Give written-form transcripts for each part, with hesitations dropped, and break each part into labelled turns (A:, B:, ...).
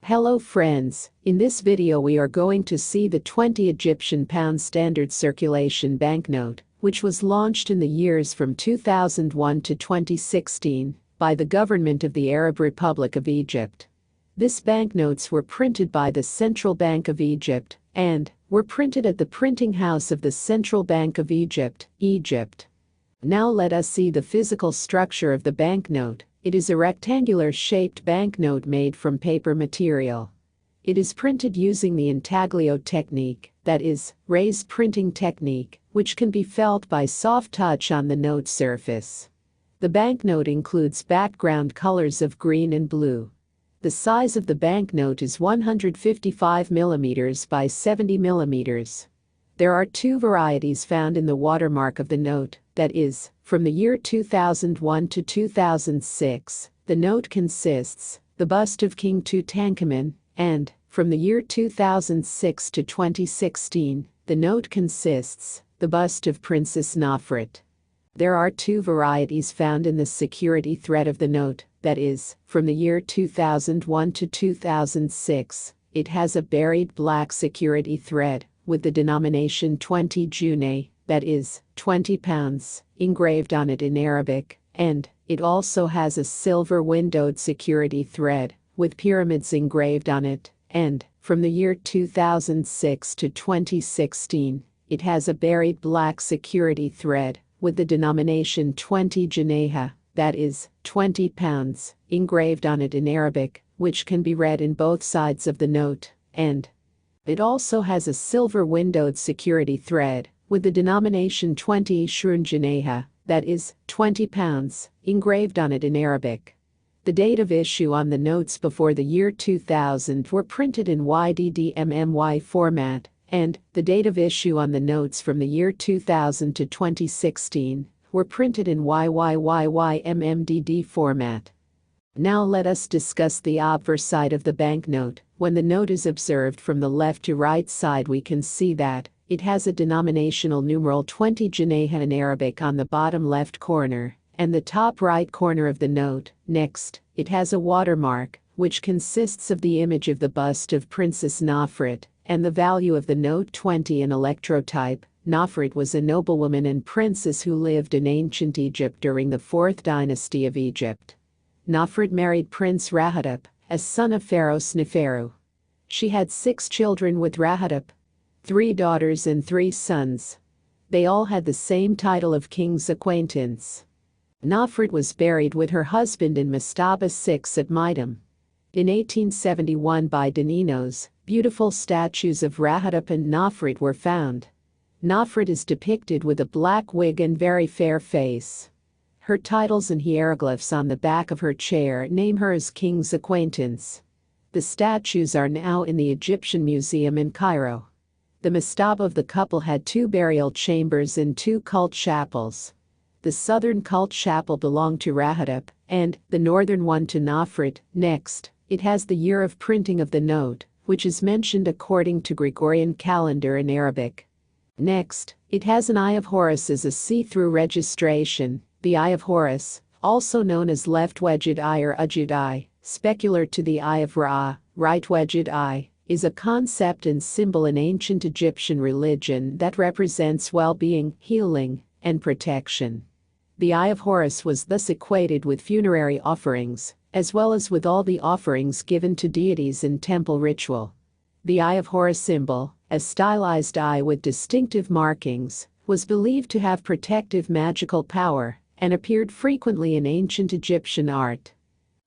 A: Hello friends, in this video we are going to see the 20 Egyptian pound standard circulation banknote, which was launched in the years from 2001 to 2016 by the government of the Arab Republic of Egypt. These banknotes were printed by the Central Bank of Egypt and were printed at the printing house of the Central Bank of Egypt, Egypt. Now let us see the physical structure of the banknote. It is a rectangular-shaped banknote made from paper material. It is printed using the intaglio technique, that is, raised printing technique, which can be felt by soft touch on the note surface. The banknote includes background colors of green and blue. The size of the banknote is 155 mm by 70 mm. There are two varieties found in the watermark of the note, that is, from the year 2001 to 2006, the note consists the bust of King Tutankhamun, and, from the year 2006 to 2016, the note consists the bust of Princess Nofret. There are two varieties found in the security thread of the note, that is, from the year 2001 to 2006, it has a buried black security thread, with the denomination 20 junay, that is, 20 pounds, engraved on it in Arabic, and it also has a silver windowed security thread, with pyramids engraved on it, and, from the year 2006 to 2016, it has a buried black security thread, with the denomination 20 junayha, that is, 20 pounds, engraved on it in Arabic, which can be read in both sides of the note, and it also has a silver windowed security thread, with the denomination 20 shurun junayha, that is, 20 pounds, engraved on it in Arabic. The date of issue on the notes before the year 2000 were printed in YDDMMY format, and the date of issue on the notes from the year 2000 to 2016 were printed in YYYYMMDD format. Now let us discuss the obverse side of the banknote. When the note is observed from the left to right side, we can see that it has a denominational numeral 20 junayha in Arabic on the bottom left corner and the top right corner of the note. Next, it has a watermark, which consists of the image of the bust of Princess Nofret and the value of the note 20 in electrotype. Nofret was a noblewoman and princess who lived in ancient Egypt during the 4th dynasty of Egypt. Nofret married Prince Rahadab, as son of Pharaoh Sneferu. She had 6 children with Rahadab, 3 daughters and 3 sons. They all had the same title of king's acquaintance. Nofret was buried with her husband in Mastaba 6 at Mitam. In 1871 by Daninos, beautiful statues of Rahadab and Nofret were found. Nofret is depicted with a black wig and very fair face. Her titles and hieroglyphs on the back of her chair name her as king's acquaintance. The statues are now in the Egyptian Museum in Cairo. The mastaba of the couple had 2 burial chambers and 2 cult chapels. The southern cult chapel belonged to Rahadab, and the northern one to Nofret. Next, it has the year of printing of the note, which is mentioned according to Gregorian calendar in Arabic. Next, it has an Eye of Horus as a see-through registration. The Eye of Horus, also known as left-wedged eye or ujud eye, specular to the Eye of Ra, right-wedged eye, is a concept and symbol in ancient Egyptian religion that represents well-being, healing, and protection. The Eye of Horus was thus equated with funerary offerings, as well as with all the offerings given to deities in temple ritual. The Eye of Horus symbol, a stylized eye with distinctive markings, was believed to have protective magical power and appeared frequently in ancient Egyptian art.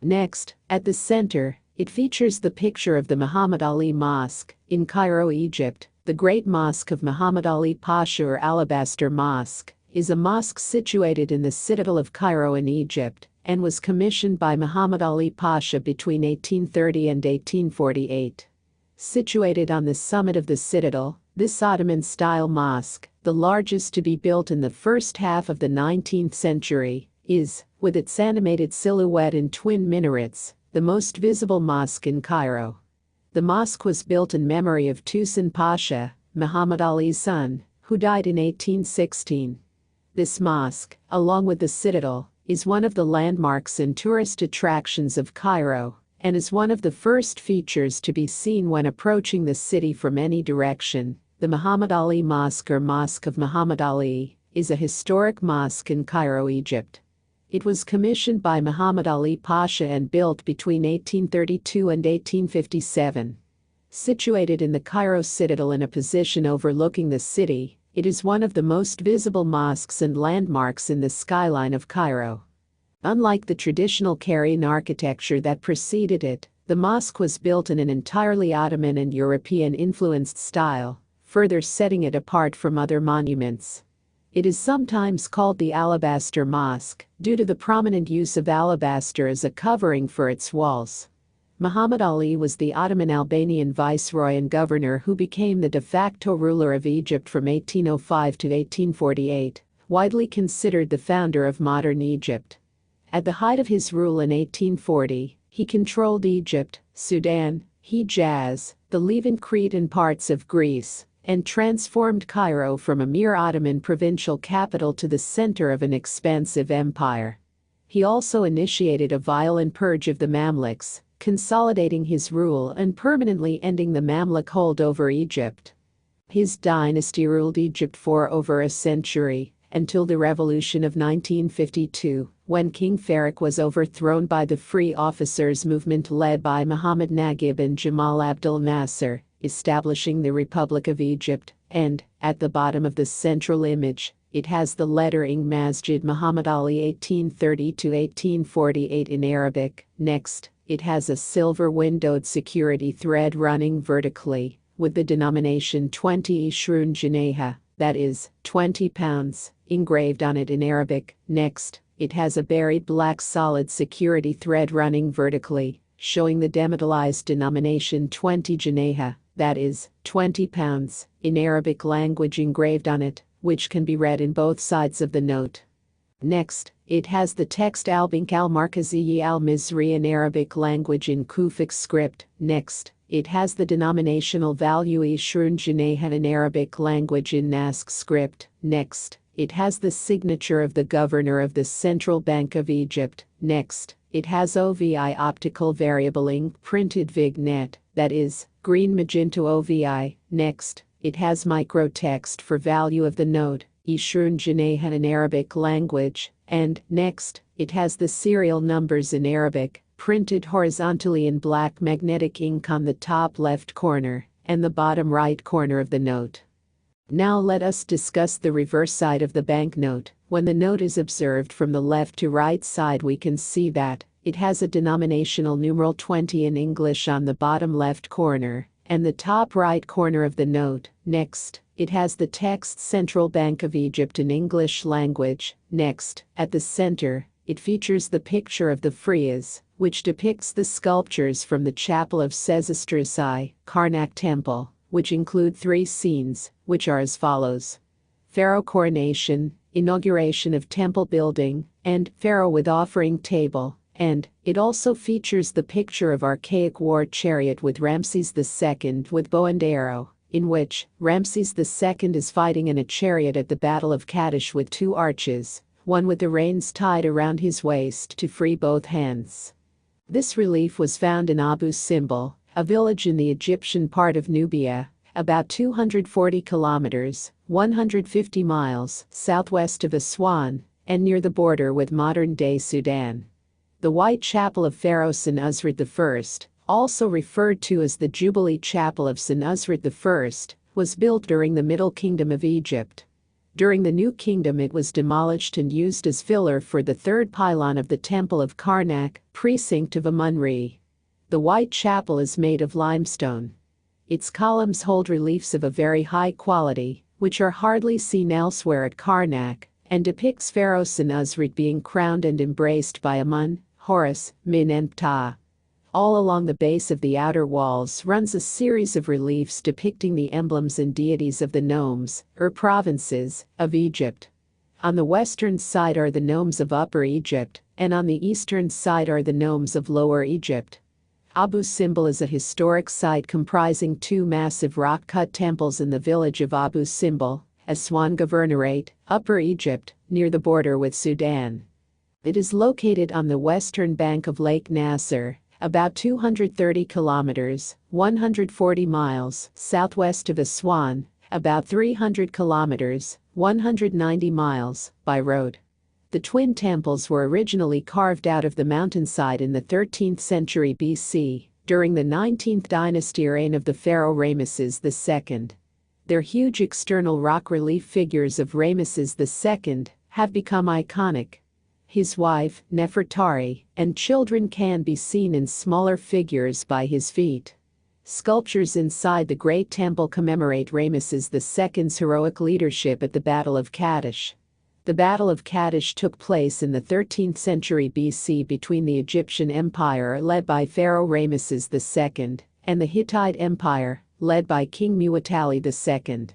A: Next, at the center, it features the picture of the Muhammad Ali Mosque in Cairo, Egypt. The Great Mosque of Muhammad Ali Pasha or Alabaster Mosque is a mosque situated in the citadel of Cairo in Egypt and was commissioned by Muhammad Ali Pasha between 1830 and 1848. Situated on the summit of the citadel, this Ottoman-style mosque, the largest to be built in the first half of the 19th century, is, with its animated silhouette and twin minarets, the most visible mosque in Cairo. The mosque was built in memory of Tusin Pasha, Muhammad Ali's son, who died in 1816. This mosque, along with the citadel, is one of the landmarks and tourist attractions of Cairo, and is one of the first features to be seen when approaching the city from any direction. The Muhammad Ali Mosque, or Mosque of Muhammad Ali, is a historic mosque in Cairo, Egypt. It was commissioned by Muhammad Ali Pasha and built between 1832 and 1857. Situated in the Cairo citadel in a position overlooking the city, it is one of the most visible mosques and landmarks in the skyline of Cairo. Unlike the traditional Cairan architecture that preceded it, the mosque was built in an entirely Ottoman and European-influenced style, further setting it apart from other monuments. It is sometimes called the Alabaster Mosque, due to the prominent use of alabaster as a covering for its walls. Muhammad Ali was the Ottoman Albanian viceroy and governor who became the de facto ruler of Egypt from 1805 to 1848, widely considered the founder of modern Egypt. At the height of his rule in 1840, he controlled Egypt, Sudan, Hejaz, the Levant, Crete and parts of Greece, and transformed Cairo from a mere Ottoman provincial capital to the center of an expansive empire. He also initiated a violent purge of the Mamluks, consolidating his rule and permanently ending the Mamluk hold over Egypt. His dynasty ruled Egypt for over a century, until the revolution of 1952, when King Farouk was overthrown by the Free Officers movement led by Muhammad Naguib and Jamal Abdel Nasser, establishing the Republic of Egypt. And, at the bottom of the central image, it has the lettering Masjid Muhammad Ali 1830-1848 in Arabic. Next, it has a silver windowed security thread running vertically, with the denomination 20 Ishrun Janaha, that is, 20 pounds, engraved on it in Arabic. Next, it has a buried black solid security thread running vertically, showing the demetarized denomination 20 Janaha, that is, 20 pounds, in Arabic language engraved on it, which can be read in both sides of the note. Next, it has the text Al-Bank al-Markazi al-Misri in Arabic language in Kufic script. Next, it has the denominational value Ishrun Janaha in Arabic language in Naskh script. Next, it has the signature of the governor of the Central Bank of Egypt. Next, it has OVI optical variable ink printed vignette, that is, green magenta OVI. Next, it has microtext for value of the note, Ishrun Janaha in Arabic language, and, next, it has the serial numbers in Arabic, printed horizontally in black magnetic ink on the top left corner and the bottom right corner of the note. Now let us discuss the reverse side of the banknote. When the note is observed from the left to right side, we can see that it has a denominational numeral 20 in English on the bottom left corner and the top right corner of the note. Next, it has the text Central Bank of Egypt in English language. Next, at the center, it features the picture of the frieze, which depicts the sculptures from the chapel of Sesostrisai, Karnak Temple, which include 3 scenes, which are as follows: Pharaoh coronation, inauguration of temple building, and Pharaoh with offering table. And it also features the picture of archaic war chariot with Ramses II with bow and arrow, in which Ramses II is fighting in a chariot at the Battle of Kadesh with 2 arches, one with the reins tied around his waist to free both hands. This relief was found in Abu Simbel, a village in the Egyptian part of Nubia, about 240 kilometers, 150 miles southwest of Aswan, and near the border with modern-day Sudan. The White Chapel of Pharaoh Senusret I, also referred to as the Jubilee Chapel of Senusret I, was built during the Middle Kingdom of Egypt. During the New Kingdom it was demolished and used as filler for the 3rd pylon of the Temple of Karnak, precinct of Amun-Re. The White Chapel is made of limestone. Its columns hold reliefs of a very high quality, which are hardly seen elsewhere at Karnak, and depicts Pharaoh Senusret being crowned and embraced by Amun, Horus, Min and Ptah. All along the base of the outer walls runs a series of reliefs depicting the emblems and deities of the nomes, or provinces, of Egypt. On the western side are the nomes of Upper Egypt, and on the eastern side are the nomes of Lower Egypt. Abu Simbel is a historic site comprising 2 massive rock-cut temples in the village of Abu Simbel, Aswan Governorate, Upper Egypt, near the border with Sudan. It is located on the western bank of Lake Nasser, about 230 kilometers, 140 miles southwest of Aswan, about 300 kilometers, 190 miles by road. The twin temples were originally carved out of the mountainside in the 13th century BC, during the 19th dynasty reign of the pharaoh Ramesses II. Their huge external rock relief figures of Ramesses II have become iconic. His wife, Nefertari, and children can be seen in smaller figures by his feet. Sculptures inside the Great Temple commemorate Ramesses II's heroic leadership at the Battle of Kadesh. The Battle of Kadesh took place in the 13th century BC between the Egyptian Empire led by Pharaoh Ramesses II and the Hittite Empire led by King Muwatalli II.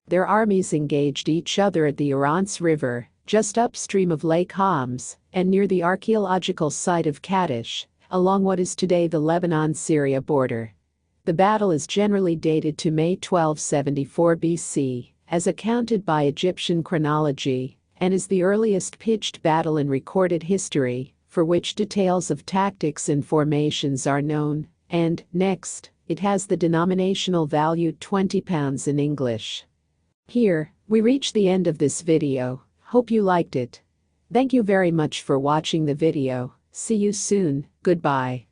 A: Their armies engaged each other at the Oronce River, just upstream of Lake Homs, and near the archaeological site of Kadesh, along what is today the Lebanon-Syria border. The battle is generally dated to May 1274 BC, as accounted by Egyptian chronology, and is the earliest pitched battle in recorded history, for which details of tactics and formations are known, and, next, it has the denominational value £20 in English. Here, we reach the end of this video. Hope you liked it. Thank you very much for watching the video. See you soon. Goodbye.